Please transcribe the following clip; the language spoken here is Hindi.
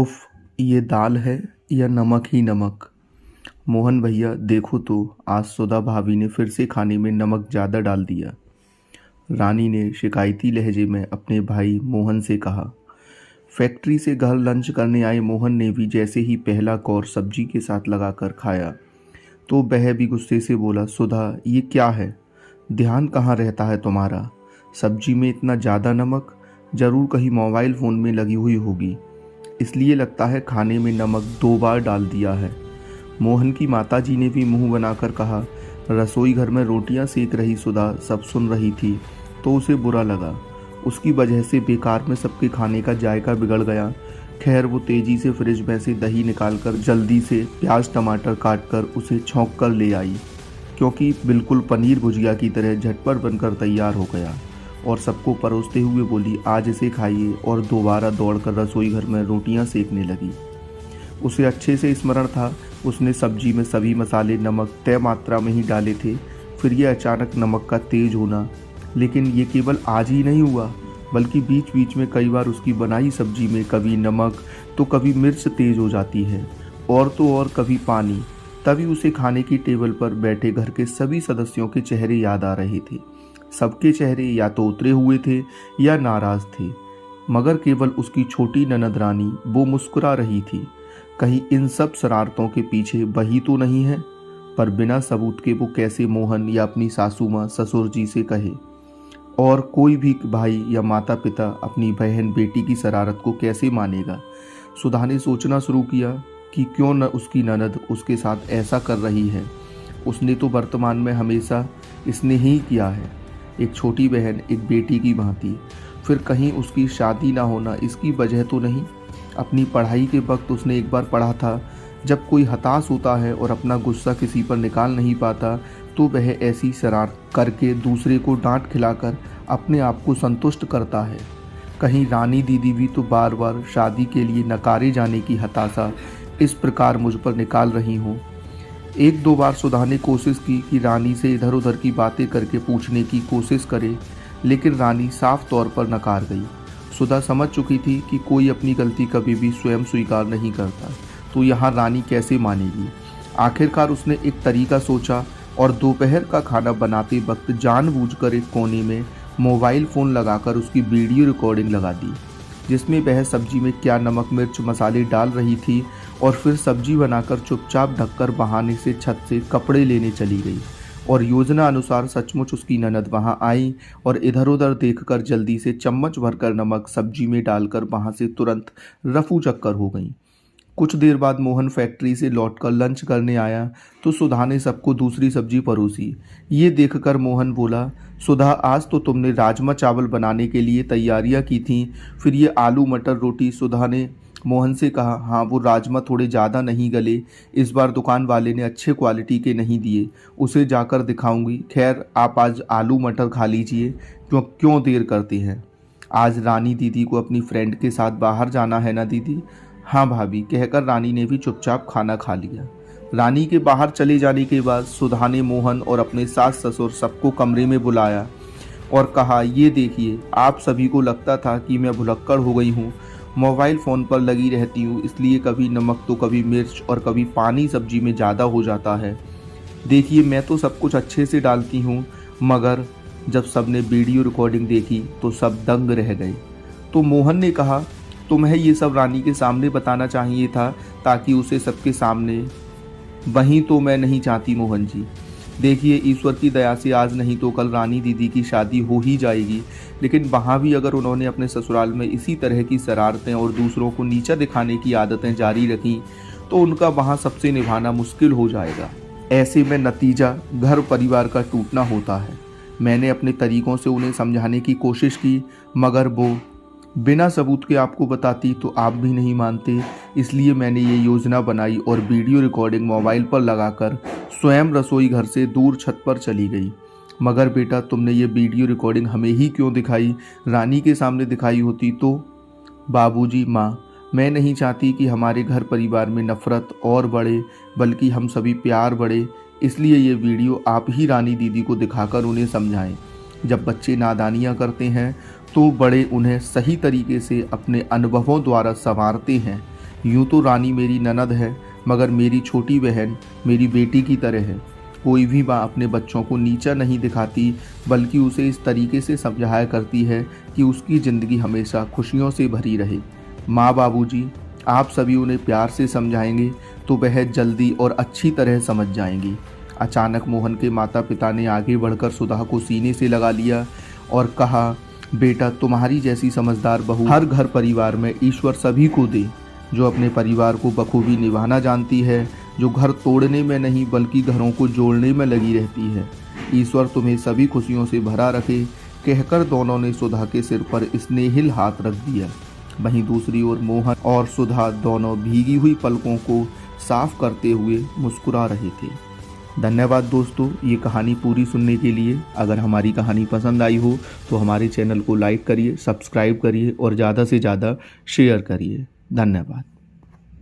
उफ़, ये दाल है या नमक ही नमक। मोहन भैया देखो तो, आज सुधा भाभी ने फिर से खाने में नमक ज़्यादा डाल दिया। रानी ने शिकायती लहजे में अपने भाई मोहन से कहा। फैक्ट्री से घर लंच करने आए मोहन ने भी जैसे ही पहला कौर सब्जी के साथ लगाकर खाया तो वह भी गुस्से से बोला, सुधा ये क्या है? ध्यान कहाँ रहता है तुम्हारा? सब्जी में इतना ज़्यादा नमक? ज़रूर कहीं मोबाइल फ़ोन में लगी हुई होगी, इसलिए लगता है खाने में नमक 2 बार डाल दिया है। मोहन की माताजी ने भी मुंह बनाकर कहा। रसोई घर में रोटियां सेक रही सुधा सब सुन रही थी तो उसे बुरा लगा। उसकी वजह से बेकार में सबके खाने का जायका बिगड़ गया। खैर वो तेजी से फ्रिज में से दही निकालकर जल्दी से प्याज टमाटर काटकर उसे छौंक कर ले आई, क्योंकि बिल्कुल पनीर भुजिया की तरह झटपट बनकर तैयार हो गया। और सबको परोसते हुए बोली, आज इसे खाइए, और दोबारा दौड़कर रसोई घर में रोटियां सेकने लगी। उसे अच्छे से स्मरण था, उसने सब्जी में सभी मसाले नमक तय मात्रा में ही डाले थे। फिर यह अचानक नमक का तेज होना, लेकिन ये केवल आज ही नहीं हुआ, बल्कि बीच बीच में कई बार उसकी बनाई सब्जी में कभी नमक तो कभी मिर्च तेज हो जाती है, और तो और कभी पानी। तभी उसे खाने की टेबल पर बैठे घर के सभी सदस्यों के चेहरे याद आ रहे थे। सबके चेहरे या तो उतरे हुए थे या नाराज थे, मगर केवल उसकी छोटी ननद रानी वो मुस्कुरा रही थी। कहीं इन सब शरारतों के पीछे वही तो नहीं है? पर बिना सबूत के वो कैसे मोहन या अपनी सासू माँ ससुर जी से कहे? और कोई भी भाई या माता पिता अपनी बहन बेटी की शरारत को कैसे मानेगा? सुधा ने सोचना शुरू किया कि क्यों न उसकी ननद उसके साथ ऐसा कर रही है। उसने तो वर्तमान में हमेशा इसने ही किया है, एक छोटी बहन एक बेटी की भांति। फिर कहीं उसकी शादी ना होना इसकी वजह तो नहीं? अपनी पढ़ाई के वक्त उसने एक बार पढ़ा था, जब कोई हताश होता है और अपना गुस्सा किसी पर निकाल नहीं पाता तो वह ऐसी शरारत करके दूसरे को डांट खिलाकर अपने आप को संतुष्ट करता है। कहीं रानी दीदी भी तो बार बार शादी के लिए नकारे जाने की हताशा इस प्रकार मुझ पर निकाल रही हो। 1-2 बार सुधा ने कोशिश की कि रानी से इधर उधर की बातें करके पूछने की कोशिश करे, लेकिन रानी साफ तौर पर नकार गई। सुधा समझ चुकी थी कि कोई अपनी गलती कभी भी स्वयं स्वीकार नहीं करता, तो यहाँ रानी कैसे मानेगी। आखिरकार उसने एक तरीका सोचा और दोपहर का खाना बनाते वक्त जानबूझकर एक कोने में मोबाइल फ़ोन लगाकर उसकी वीडियो रिकॉर्डिंग लगा दी, जिसमें वह सब्जी में क्या नमक मिर्च मसाले डाल रही थी, और फिर सब्जी बनाकर चुपचाप ढककर बहाने से छत से कपड़े लेने चली गई। और योजना अनुसार सचमुच उसकी ननद वहां आई और इधर उधर देखकर जल्दी से चम्मच भरकर नमक सब्जी में डालकर वहां से तुरंत रफू चक्कर हो गई। कुछ देर बाद मोहन फैक्ट्री से लौटकर लंच करने आया तो सुधा ने सबको दूसरी सब्जी परोसी। ये देखकर मोहन बोला, सुधा आज तो तुमने राजमा चावल बनाने के लिए तैयारियां की थीं, फिर ये आलू मटर रोटी। सुधा ने मोहन से कहा, हाँ वो राजमा थोड़े ज़्यादा नहीं गले, इस बार दुकान वाले ने अच्छे क्वालिटी के नहीं दिए, उसे जाकर दिखाऊंगी। खैर आप आज आलू मटर खा लीजिए, क्यों देर करते हैं? आज रानी दीदी को अपनी फ्रेंड के साथ बाहर जाना है ना दीदी? हाँ भाभी, कहकर रानी ने भी चुपचाप खाना खा लिया। रानी के बाहर चले जाने के बाद सुधा ने मोहन और अपने सास ससुर सबको कमरे में बुलाया और कहा, ये देखिए, आप सभी को लगता था कि मैं भुलक्कड़ हो गई हूँ, मोबाइल फ़ोन पर लगी रहती हूँ, इसलिए कभी नमक तो कभी मिर्च और कभी पानी सब्जी में ज़्यादा हो जाता है। देखिए मैं तो सब कुछ अच्छे से डालती हूँ, मगर जब सबने वीडियो रिकॉर्डिंग देखी तो सब दंग रह गए। तो मोहन ने कहा, तुम्हें ये सब रानी के सामने बताना चाहिए था, ताकि उसे सबके सामने। वहीं तो मैं नहीं चाहती मोहन जी। देखिए ईश्वर की दया से आज नहीं तो कल रानी दीदी की शादी हो ही जाएगी, लेकिन वहाँ भी अगर उन्होंने अपने ससुराल में इसी तरह की शरारतें और दूसरों को नीचा दिखाने की आदतें जारी रखी तो उनका वहाँ सबसे निभाना मुश्किल हो जाएगा। ऐसे में नतीजा घर परिवार का टूटना होता है। मैंने अपने तरीक़ों से उन्हें समझाने की कोशिश की, मगर वो बिना सबूत के आपको बताती तो आप भी नहीं मानते, इसलिए मैंने ये योजना बनाई और वीडियो रिकॉर्डिंग मोबाइल पर लगाकर स्वयं रसोई घर से दूर छत पर चली गई। मगर बेटा तुमने ये वीडियो रिकॉर्डिंग हमें ही क्यों दिखाई? रानी के सामने दिखाई होती तो? बाबूजी, माँ, मैं नहीं चाहती कि हमारे घर परिवार में नफ़रत और बढ़े, बल्कि हम सभी प्यार बढ़े, इसलिए ये वीडियो आप ही रानी दीदी को दिखाकर उन्हें समझाएं। जब बच्चे नादानियाँ करते हैं तो बड़े उन्हें सही तरीके से अपने अनुभवों द्वारा संवारते हैं। यूं तो रानी मेरी ननद है, मगर मेरी छोटी बहन मेरी बेटी की तरह है। कोई भी माँ अपने बच्चों को नीचा नहीं दिखाती, बल्कि उसे इस तरीके से समझाया करती है कि उसकी ज़िंदगी हमेशा खुशियों से भरी रहे। माँ बाबूजी, आप सभी उन्हें प्यार से समझाएंगे तो वह जल्दी और अच्छी तरह समझ जाएंगी। अचानक मोहन के माता पिता ने आगे बढ़कर सुधा को सीने से लगा लिया और कहा, बेटा, तुम्हारी जैसी समझदार बहू हर घर परिवार में ईश्वर सभी को दे, जो अपने परिवार को बखूबी निभाना जानती है, जो घर तोड़ने में नहीं बल्कि घरों को जोड़ने में लगी रहती है। ईश्वर तुम्हें सभी खुशियों से भरा रखे, कहकर दोनों ने सुधा के सिर पर स्नेहिल हाथ रख दिया। वहीं दूसरी ओर मोहन और सुधा दोनों भीगी हुई पलकों को साफ करते हुए मुस्कुरा रहे थे। धन्यवाद दोस्तों, ये कहानी पूरी सुनने के लिए। अगर हमारी कहानी पसंद आई हो तो हमारे चैनल को लाइक करिए, सब्सक्राइब करिए और ज़्यादा से ज़्यादा शेयर करिए। धन्यवाद।